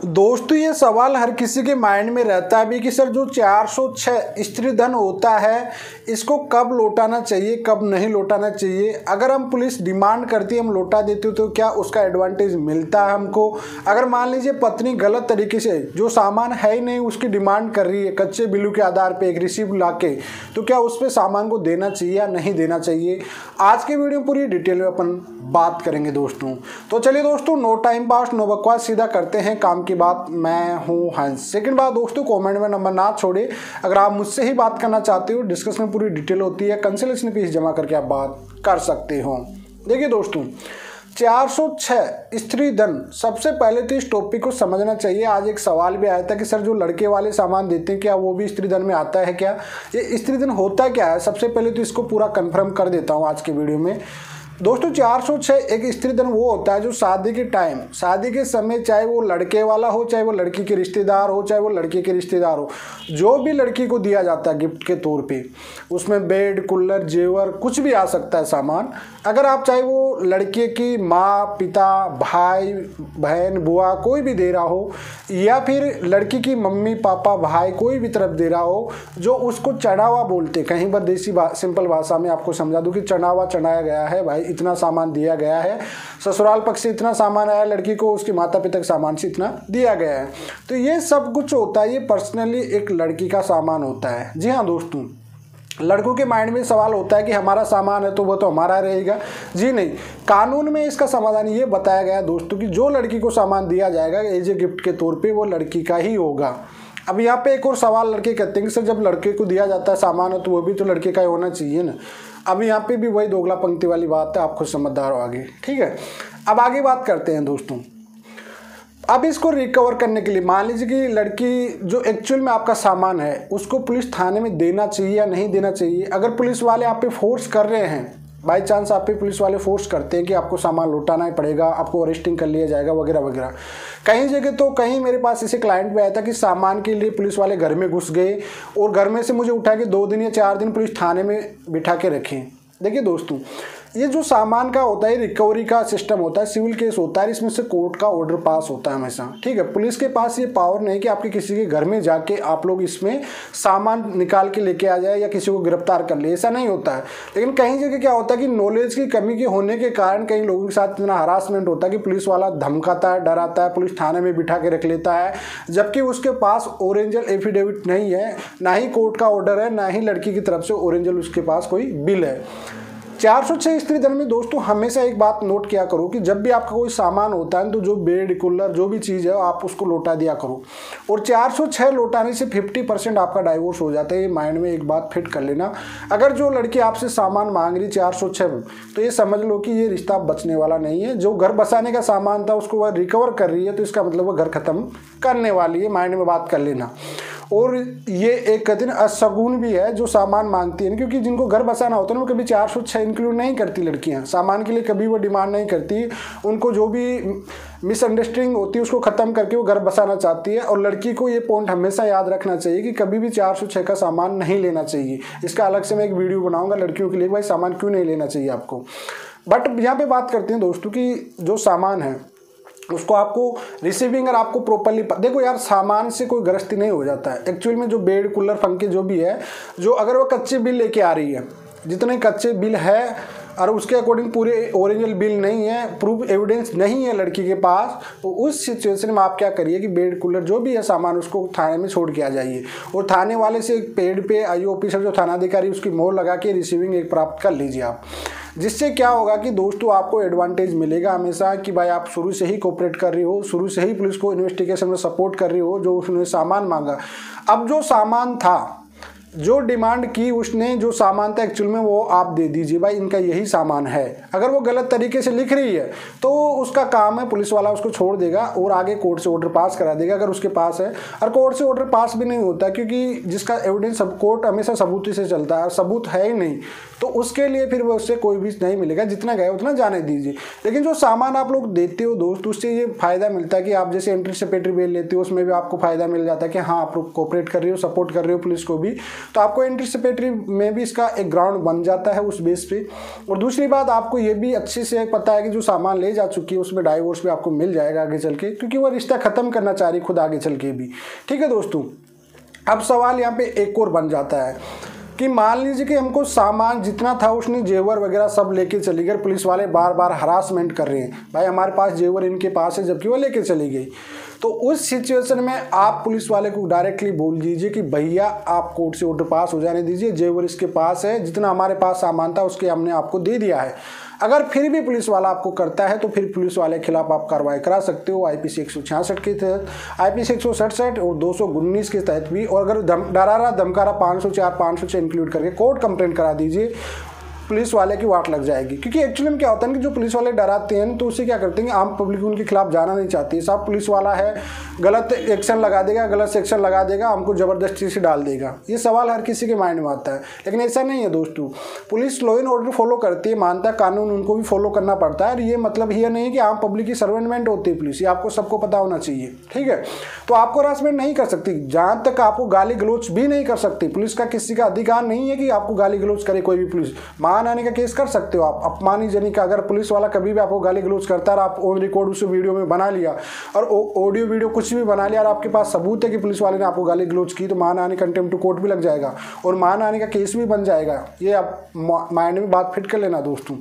दोस्तों ये सवाल हर किसी के माइंड में रहता है भी कि सर जो 406 स्त्री धन होता है इसको कब लौटाना चाहिए, कब नहीं लौटाना चाहिए। अगर हम पुलिस डिमांड करती है हम लौटा देते हो तो क्या उसका एडवांटेज मिलता है हमको। अगर मान लीजिए पत्नी गलत तरीके से जो सामान है ही नहीं उसकी डिमांड कर रही है कच्चे बिल्लू के आधार पे एक रिसीव लाके, तो क्या उस पर सामान को देना चाहिए या नहीं देना चाहिए। आज के वीडियो में पूरी डिटेल में अपन बात करेंगे दोस्तों। तो चलिए दोस्तों नो टाइम पास नो बकवास, सीधा करते हैं काम की बात। मैं हूं हंस। सेकंड बात दोस्तों, कमेंट में नंबर ना छोड़े। अगर आप मुझसे ही बात करना चाहते हो, डिस्कशन में पूरी डिटेल होती है, कंसल्टेशन फीस जमा करके आप बात कर सकते हो। देखिए दोस्तों 406 स्त्री धन, सबसे पहले तो इस टॉपिक को समझना चाहिए। आज एक सवाल भी आया था कि सर जो लड़के वाले सामान देते हैं क्या वो भी स्त्री धन में आता है क्या, ये स्त्री धन होता क्या है। सबसे पहले तो इसको पूरा कंफर्म कर देता हूँ आज के वीडियो में। दोस्तों 406 एक स्त्री धन वो होता है जो शादी के टाइम, शादी के समय, चाहे वो लड़के वाला हो, चाहे वो लड़की के रिश्तेदार हो, चाहे वो लड़के के रिश्तेदार हो, जो भी लड़की को दिया जाता है गिफ्ट के तौर पे, उसमें बेड, कूलर, जेवर कुछ भी आ सकता है सामान। अगर आप चाहे वो लड़के की माँ, पिता, भाई, बहन, बुआ कोई भी दे रहा हो, या फिर लड़की की मम्मी, पापा, भाई कोई भी तरफ दे रहा हो, जो उसको चढ़ावा बोलते, कहीं पर देसी सिंपल भाषा में आपको समझा दूं कि चढ़ावा चढ़ाया गया है, भाई इतना सामान दिया गया है, ससुराल पक्ष से इतना सामान आया, लड़की को उसके माता पिता के सामान से इतना दिया गया है, तो ये सब कुछ होता है। ये पर्सनली एक लड़की का सामान होता है। जी हाँ दोस्तों, लड़कों के माइंड में सवाल होता है कि हमारा सामान है तो वो तो हमारा रहेगा। जी नहीं, कानून में इसका समाधान ये बताया गया दोस्तों कि जो लड़की को सामान दिया जाएगा एज ए गिफ्ट के तौर पे वो लड़की का ही होगा। अब यहाँ पे एक और सवाल लड़के कहते हैं कि सर जब लड़के को दिया जाता है सामान है तो वो भी तो लड़के का ही होना चाहिए ना। अब यहाँ पे भी वही दोगला पंक्ति वाली बात है, आप खुद समझदार हो आगे। ठीक है, अब आगे बात करते हैं दोस्तों। अब इसको रिकवर करने के लिए मान लीजिए कि लड़की जो एक्चुअल में आपका सामान है उसको पुलिस थाने में देना चाहिए या नहीं देना चाहिए। अगर पुलिस वाले आप पे फोर्स कर रहे हैं, बाई चांस आप पे पुलिस वाले फोर्स करते हैं कि आपको सामान लौटाना ही पड़ेगा, आपको अरेस्टिंग कर लिया जाएगा वगैरह वगैरह। कहीं जगह तो कहीं मेरे पास ऐसे क्लाइंट भी आया था कि सामान के लिए पुलिस वाले घर में घुस गए और घर में से मुझे उठा के 2 दिन या 4 दिन पुलिस थाने में बिठा के रखें। देखिए दोस्तों ये जो सामान का होता है रिकवरी का सिस्टम होता है, सिविल केस होता है, इसमें से कोर्ट का ऑर्डर पास होता है हमेशा। ठीक है, पुलिस के पास ये पावर नहीं कि आपके किसी के घर में जाके आप लोग इसमें सामान निकाल के लेके आ जाए या किसी को गिरफ्तार कर ले, ऐसा नहीं होता है। लेकिन कहीं जगह क्या होता है कि नॉलेज की कमी के होने के कारण कई लोगों के साथ इतना हरासमेंट होता है कि पुलिस वाला धमकाता है, डराता है, पुलिस थाने में बिठा के रख लेता है, जबकि उसके पास ओरिजिनल एफिडेविट नहीं है, ना ही कोर्ट का ऑर्डर है, ना ही लड़की की तरफ से ओरिजिनल उसके पास कोई बिल है। 406 स्त्री धन में दोस्तों हमेशा एक बात नोट किया करो कि जब भी आपका कोई सामान होता है तो जो बेड, कूलर जो भी चीज़ है आप उसको लौटा दिया करो। और 406 लौटाने से 50% आपका डाइवोर्स हो जाता है। ये माइंड में एक बात फिट कर लेना। अगर जो लड़की आपसे सामान मांग रही 406 तो ये समझ लो कि ये रिश्ता बचने वाला नहीं है। जो घर बसाने का सामान था उसको वह रिकवर कर रही है तो इसका मतलब वह घर खत्म करने वाली है। माइंड में बात कर लेना। और ये एक कहते हैं असगुन भी है जो सामान मांगती है, क्योंकि जिनको घर बसाना होता है वो कभी 406 इंक्लूड नहीं करती। लड़कियां सामान के लिए कभी वो डिमांड नहीं करती। उनको जो भी मिसअंडरस्टैंडिंग होती है उसको ख़त्म करके वो घर बसाना चाहती है। और लड़की को ये पॉइंट हमेशा याद रखना चाहिए कि कभी भी 406 का सामान नहीं लेना चाहिए। इसका अलग से मैं एक वीडियो बनाऊंगा लड़कियों के लिए, भाई सामान क्यों नहीं लेना चाहिए आपको। बट यहाँ पे बात करते हैं दोस्तों कि जो सामान है उसको आपको रिसीविंग अगर आपको प्रॉपरली, देखो यार सामान से कोई गृहस्थी नहीं हो जाता है। एक्चुअल में जो बेड, कूलर, पंखे जो भी है, जो अगर वो कच्चे बिल लेके आ रही है, जितने कच्चे बिल है और उसके अकॉर्डिंग पूरे ओरिजिनल बिल नहीं है, प्रूफ एविडेंस नहीं है लड़की के पास, तो उस सिचुएशन में आप क्या करिए कि बेड, कूलर जो भी है सामान उसको थाने में छोड़ के आ जाइए। और थाने वाले से एक पेड पे आईओ ऑफिसर जो थानाधिकारी उसकी मोहर लगा के रिसीविंग एक प्राप्त कर लीजिए आप। जिससे क्या होगा कि दोस्तों आपको एडवांटेज मिलेगा हमेशा कि भाई आप शुरू से ही कोऑपरेट कर रही हो, शुरू से ही पुलिस को इन्वेस्टिगेशन में सपोर्ट कर रही हो। जो उसने सामान मांगा, अब जो सामान था, जो डिमांड की उसने, जो सामान था एक्चुअल में वो आप दे दीजिए, भाई इनका यही सामान है। अगर वो गलत तरीके से लिख रही है तो उसका काम है, पुलिस वाला उसको छोड़ देगा और आगे कोर्ट से ऑर्डर पास करा देगा अगर उसके पास है। और कोर्ट से ऑर्डर पास भी नहीं होता क्योंकि जिसका एविडेंस सब कोर्ट हमेशा सबूत से चलता है, सबूत है ही नहीं तो उसके लिए फिर उससे कोई भी नहीं मिलेगा। जितना गया उतना जाने दीजिए। लेकिन जो सामान आप लोग देते हो दोस्त, उससे ये फायदा मिलता है कि आप जैसे एंटीसिपेटरी बेल लेते हो उसमें भी आपको फायदा मिल जाता है कि हाँ आप लोग कोऑपरेट कर रहे हो, सपोर्ट कर रहे हो पुलिस को भी, तो आपको एंटीसिपेटरी में भी इसका एक ग्राउंड बन जाता है उस बेस पे। और दूसरी बात, आपको ये भी अच्छे से पता है कि जो सामान ले जा चुकी है उसमें डाइवोर्स भी आपको मिल जाएगा आगे चल के, क्योंकि वो रिश्ता खत्म करना चाह रही खुद आगे चल के भी। ठीक है दोस्तों, अब सवाल यहाँ पे एक और बन जाता है कि मान लीजिए कि हमको सामान जितना था उसने जेवर वगैरह सब लेके चली गई, पुलिस वाले बार बार हरासमेंट कर रहे हैं, भाई हमारे पास जेवर इनके पास है, जबकि वो लेके चली गई। तो उस सिचुएशन में आप पुलिस वाले को डायरेक्टली बोल दीजिए कि भैया आप कोर्ट से ऑर्डर पास हो जाने दीजिए, जेवर इसके पास है, जितना हमारे पास सामान था उसके हमने आपको दे दिया है। अगर फिर भी पुलिस वाला आपको करता है तो फिर पुलिस वाले के खिलाफ आप कार्रवाई करा सकते हो IPC 166 के तहत, IPC 167 और 219 के तहत भी। और अगर डरारा धमकारा 504 506 इंक्लूड करके कोर्ट कंप्लेंट करा दीजिए, पुलिस वाले की वाट लग जाएगी। क्योंकि एक्चुअली में क्या होता है कि जो पुलिस वाले डराते हैं तो उससे क्या करते हैं कि आम पब्लिक उनके खिलाफ जाना नहीं चाहती है। साहब पुलिस वाला है, गलत एक्शन लगा देगा, गलत सेक्शन लगा देगा, हमको ज़बरदस्ती से डाल देगा। ये सवाल हर किसी के माइंड में आता है, लेकिन ऐसा नहीं है दोस्तों। Police law and order follow करती है, मानता है कानून, उनको भी फॉलो करना पड़ता है। और ये मतलब ये नहीं कि आम पब्लिक की सर्वेंटमेंट होती है पुलिस, ये आपको सबको पता होना चाहिए। ठीक है, तो आपको हरासमेंट नहीं कर सकती, जहाँ तक आपको गाली गलौज भी नहीं कर सकती। पुलिस का किसी का अधिकार नहीं है कि आपको गाली गलौज करे कोई भी। पुलिस मान आने का केस कर सकते हो आप, अपमानजनक का। अगर पुलिस वाला कभी भी आपको गाली गलौज करता है, आप ऑन रिकॉर्ड उसे वीडियो में बना लिया और ऑडियो वीडियो कुछ भी बना लिया और आपके पास सबूत है कि पुलिस वाले ने आपको गाली गलौज की, तो मान आने कंटेम्प्ट टू कोर्ट भी लग जाएगा और मान आने का केस भी बन जाएगा। ये आप माइंड में बात फिट कर लेना दोस्तों।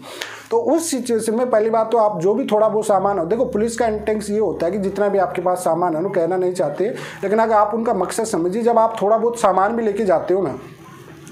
तो उस सिचुएशन में पहली बात तो आप जो भी थोड़ा बहुत सामान हो, देखो पुलिस का इंटेंस ये होता है कि जितना भी आपके पास सामान है वो कहना नहीं चाहते, लेकिन अगर आप उनका मकसद समझिए, जब आप थोड़ा बहुत सामान भी लेके जाते हो ना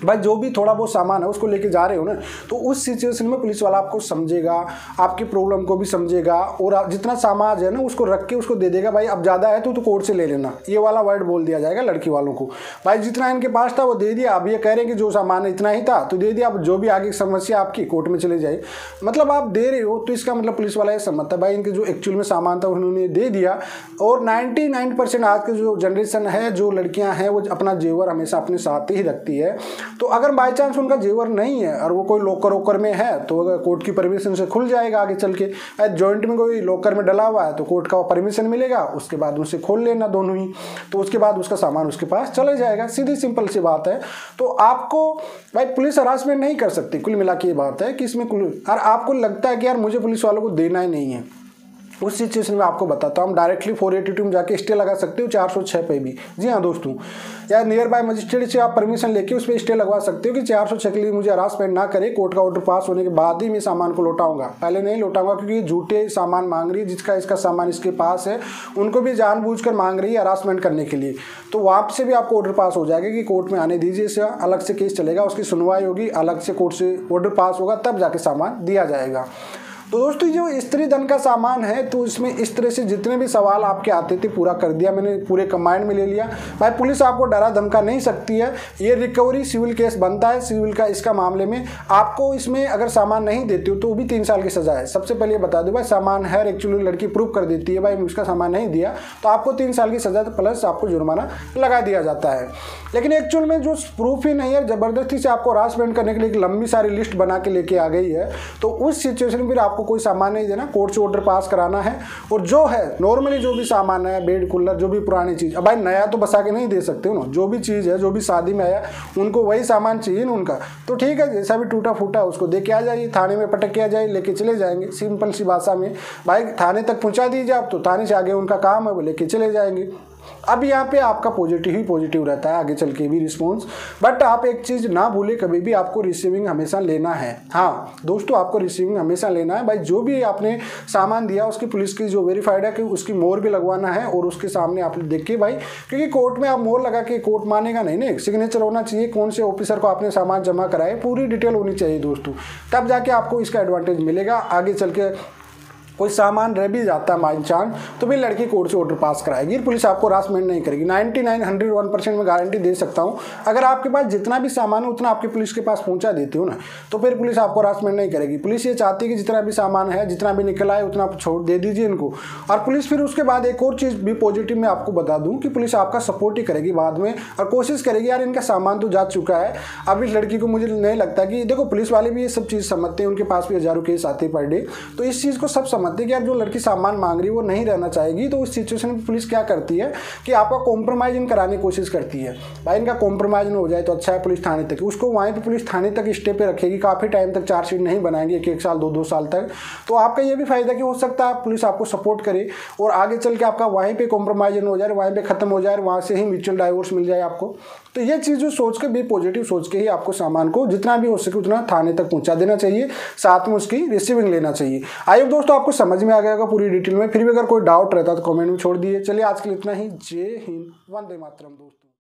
भाई, जो भी थोड़ा बहुत सामान है उसको लेके जा रहे हो ना, तो उस सिचुएशन में पुलिस वाला आपको समझेगा, आपकी प्रॉब्लम को भी समझेगा और जितना सामान है ना उसको रख के उसको दे देगा। भाई अब ज़्यादा है तो कोर्ट से ले लेना, ये वाला वर्ड बोल दिया जाएगा लड़की वालों को। भाई जितना इनके पास था वो दे दिया, अब ये कह रहे हैं कि जो सामान इतना ही था तो दे दिया, अब जो भी आगे की समस्या आपकी कोर्ट में चले जाए, मतलब आप दे रहे हो तो इसका मतलब पुलिस वाला ये समझता है भाई इनके जो एक्चुअल में सामान था उन्होंने दे दिया। और 99% आज के जो जनरेशन है, जो लड़कियाँ हैं, वो अपना जेवर हमेशा अपने साथ ही रखती है। तो अगर बाई चांस उनका जेवर नहीं है और वो कोई लॉकर वॉकर में है तो अगर कोर्ट की परमिशन से खुल जाएगा आगे चल के। जॉइंट में कोई लॉकर में डला हुआ है तो कोर्ट का परमिशन मिलेगा, उसके बाद उसे खोल लेना दोनों ही, तो उसके बाद उसका सामान उसके पास चले जाएगा। सीधी सिंपल सी बात है। तो आपको भाई पुलिस हरासमेंट नहीं कर सकती, कुल मिला के ये बात है कि इसमें और आपको लगता है कि यार मुझे पुलिस वालों को देना ही नहीं है, उस सिचुएशन में आपको बताता हूँ, हम डायरेक्टली 482 में जाके स्टे लगा सकते हो 406 पे भी। जी हाँ दोस्तों, या नियर बाय मजिस्ट्रेट से आप परमिशन लेके उस पर स्टे लगवा सकते हो कि 406 के लिए मुझे हरासमेंट ना करे, कोर्ट का ऑर्डर पास होने के बाद ही मैं सामान को लौटाऊंगा, पहले नहीं लौटाऊंगा, क्योंकि झूठे सामान मांग रही है, जिसका इसका सामान इसके पास है उनको भी जानबूझकर मांग रही है हरासमेंट करने के लिए। तो वहाँ से भी आपको ऑर्डर पास हो जाएगा कि कोर्ट में आने दीजिए, इसका अलग से केस चलेगा, उसकी सुनवाई होगी, अलग से कोर्ट से ऑर्डर पास होगा, तब जाके सामान दिया जाएगा। तो दोस्तों जो स्त्री धन का सामान है तो इसमें इस तरह से जितने भी सवाल आपके आते थे पूरा कर दिया मैंने, पूरे कमांड में ले लिया। भाई पुलिस आपको डरा धमका नहीं सकती है, ये रिकवरी सिविल केस बनता है। सिविल का इसका मामले में आपको इसमें अगर सामान नहीं देते हो तो भी 3 साल की सजा है। सबसे पहले बता दो भाई, सामान है एक्चुअली लड़की प्रूव कर देती है भाई उसका सामान नहीं दिया तो आपको 3 साल की सजा प्लस आपको जुर्माना लगा दिया जाता है। लेकिन एक्चुअल में जो प्रूफ ही नहीं है, जबरदस्ती से आपको हरासमेंट करने के लिए एक लंबी सारी लिस्ट बना के लेके आ गई है, तो उस सिचुएशन में फिर आपको कोई सामान नहीं देना, कोर्ट से ऑर्डर पास कराना है। और जो है नॉर्मली जो भी सामान है, बेड कूलर, जो भी पुरानी चीज़, अब भाई नया तो बसा के नहीं दे सकते हो ना, जो भी चीज़ है, जो भी शादी में आया उनको वही सामान चाहिए ना उनका, तो ठीक है जैसा भी टूटा फूटा उसको दे के आ जाइए, थाने में पटक के आ जाइए, लेके चले जाएंगे। सिंपल सी भाषा में भाई थाने तक पहुँचा दीजिए आप, तो थाने से आगे उनका काम है वो लेके चले जाएंगे। अब यहाँ पे आपका पॉजिटिव ही पॉजिटिव रहता है, आगे चल के भी रिस्पॉन्स। बट आप एक चीज़ ना भूले, कभी भी आपको रिसीविंग हमेशा लेना है। हाँ दोस्तों, आपको रिसीविंग हमेशा लेना है। भाई जो भी आपने सामान दिया उसकी पुलिस की जो वेरीफाइड है कि उसकी मोहर भी लगवाना है, और उसके सामने आप देख के भाई, क्योंकि कोर्ट में आप मोहर लगा के कोर्ट मानेगा नहीं ना, सिग्नेचर होना चाहिए, कौन से ऑफिसर को आपने सामान जमा कराए, पूरी डिटेल होनी चाहिए दोस्तों, तब जाके आपको इसका एडवांटेज मिलेगा। आगे चल के कोई सामान रह भी जाता है बाई चांस तो भी लड़की कोर्ट से ऑर्डर पास कराएगी, पुलिस आपको हरासमेंट नहीं करेगी। 99-101% में गारंटी दे सकता हूँ। अगर आपके पास जितना भी सामान है उतना आपके पुलिस के पास पहुँचा देती हो ना, तो फिर पुलिस आपको हरासमेंट नहीं करेगी। पुलिस ये चाहती है कि जितना भी सामान है, जितना भी निकला है उतना छोड़ दे दीजिए इनको। और पुलिस फिर उसके बाद एक और चीज़ भी पॉजिटिव मैं आपको बता दूँ कि पुलिस आपका सपोर्ट ही करेगी बाद में, और कोशिश करेगी यार इनका सामान तो जा चुका है, अब इस लड़की को मुझे नहीं लगता कि, देखो पुलिस वाले भी ये सब चीज़ समझते हैं, उनके पास भी हज़ारों केस आते पर डे, तो इस चीज़ को सब समझते कि यार जो लड़की सामान मांग रही है वो नहीं रहना चाहेगी, तो उस सिचुएशन में पुलिस क्या करती है कि आपका कॉम्प्रोमाइज़ इन कराने की कोशिश करती है। भाई इनका कॉम्प्रोमाइज़ न हो जाए तो अच्छा है, पुलिस थाने तक, उसको वहीं पर पुलिस थाने तक स्टे पे रखेगी, काफ़ी टाइम तक चार्जशीट नहीं बनाएंगे, 1 साल 2 साल तक। तो आपका ये भी फायदा कि हो सकता है पुलिस आपको सपोर्ट करे और आगे चल के आपका वहीं पे कॉम्प्रोमाइज़ हो जाए, वहीं पे खत्म हो जाए, वहाँ से ही म्यूचुअल डाइवोर्स मिल जाए आपको। तो ये चीज़ सोच के भी, पॉजिटिव सोच के ही आपको सामान को जितना भी हो सके उतना थाने तक पहुंचा देना चाहिए, साथ में उसकी रिसीविंग लेना चाहिए। आई होप दोस्तों आपको समझ में आ गया होगा पूरी डिटेल में। फिर भी अगर कोई डाउट रहता तो कमेंट में छोड़ दिए। चलिए आज के लिए इतना ही। जय हिंद, वंदे मातरम दोस्तों।